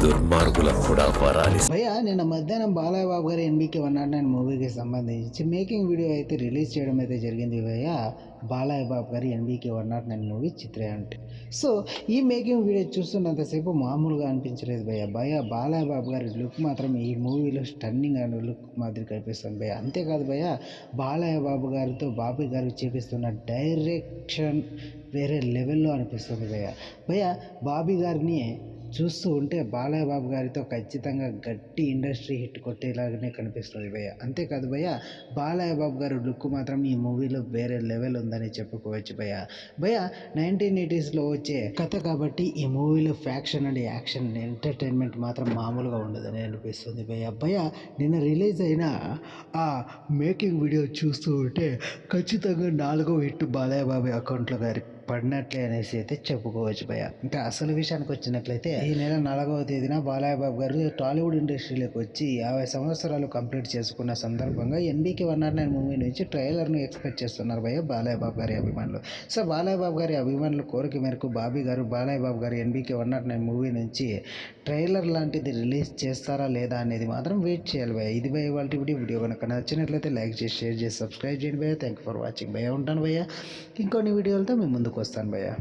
దుర్మార్గులకు కూడా వరాలి. భయ్యా నిన్న మధ్యాహ్నం బాలయ్య బాబు గారి ఎన్బీకే 109 మూవీకి సంబంధించి మేకింగ్ వీడియో అయితే రిలీజ్ చేయడం అయితే జరిగింది భయ్యా. బాలయ్య బాబు గారి ఎన్బీకే 109 మూవీ చిత్రయాంటి. సో ఈ మేకింగ్ వీడియో చూస్తున్నంతసేపు మామూలుగా అనిపించలేదు భయ్యా. బాలయ్య బాబు గారి లుక్ మాత్రం ఈ మూవీలో స్టన్నింగ్ అండ్ లుక్ మాదిరి కనిపిస్తుంది భయ్యా. అంతేకాదు భయ్యా, బాలయ్య బాబు గారితో బాబీ గారు చేపిస్తున్న డైరెక్షన్ వేరే లెవెల్లో అనిపిస్తుంది భయ్యా. బాబీ గారిని చూస్తూ ఉంటే బాలయ్య బాబు గారితో ఖచ్చితంగా గట్టి ఇండస్ట్రీ హిట్ కొట్టేలాగానే కనిపిస్తుంది భయ్య. అంతేకాదు భయ్య, బాలయ్య బాబు గారి లుక్ మాత్రం ఈ మూవీలో వేరే లెవెల్ ఉందని చెప్పుకోవచ్చు భయ్య. 1980sలో వచ్చే కథ కాబట్టి ఈ మూవీలో ఫ్యాక్షన్ అండ్ యాక్షన్ ఎంటర్టైన్మెంట్ మాత్రం మామూలుగా ఉండదని అనిపిస్తుంది భయ్య. నిన్న రిలీజ్ అయిన ఆ మేకింగ్ వీడియో చూస్తూ ఉంటే ఖచ్చితంగా 4వ హిట్ బాలయ్య బాబు అకౌంట్లో గారి పడినట్లే అనేసి అయితే చెప్పుకోవచ్చు భయ్య. ఇంకా అసలు విషయానికి వచ్చినట్లయితే ఈ నెల 4వ తేదీన బాలయ్య బాబు గారు టాలీవుడ్ ఇండస్ట్రీలోకి వచ్చి 50 సంవత్సరాలు కంప్లీట్ చేసుకున్న సందర్భంగా ఎన్బీకే 109 మూవీ నుంచి ట్రైలర్ను ఎక్స్పెక్ట్ చేస్తున్నారు భయ్య బాలయ్య బాబు గారి అభిమానులు. సో బాలయ్య బాబు గారి అభిమానుల కోరిక మేరకు బాబీ గారు బాలయ్య బాబు గారి ఎన్బీకే 109 మూవీ నుంచి ట్రైలర్ లాంటిది రిలీజ్ చేస్తారా లేదా అనేది మాత్రం వెయిట్ చేయాలి భయ్య. ఇది భయ్య వాళ్ళ వీడియో కనుక నచ్చినట్లయితే లైక్ చేసి షేర్ చేసి సబ్స్క్రైబ్ చేయండి భయ్య. థ్యాంక్ యూ ఫర్ వాచింగ్ భయ్య. ఉంటాను భయ్య. ఇంకొన్ని వీడియోలతో మేము ముందుకు వస్తాను భయ్య.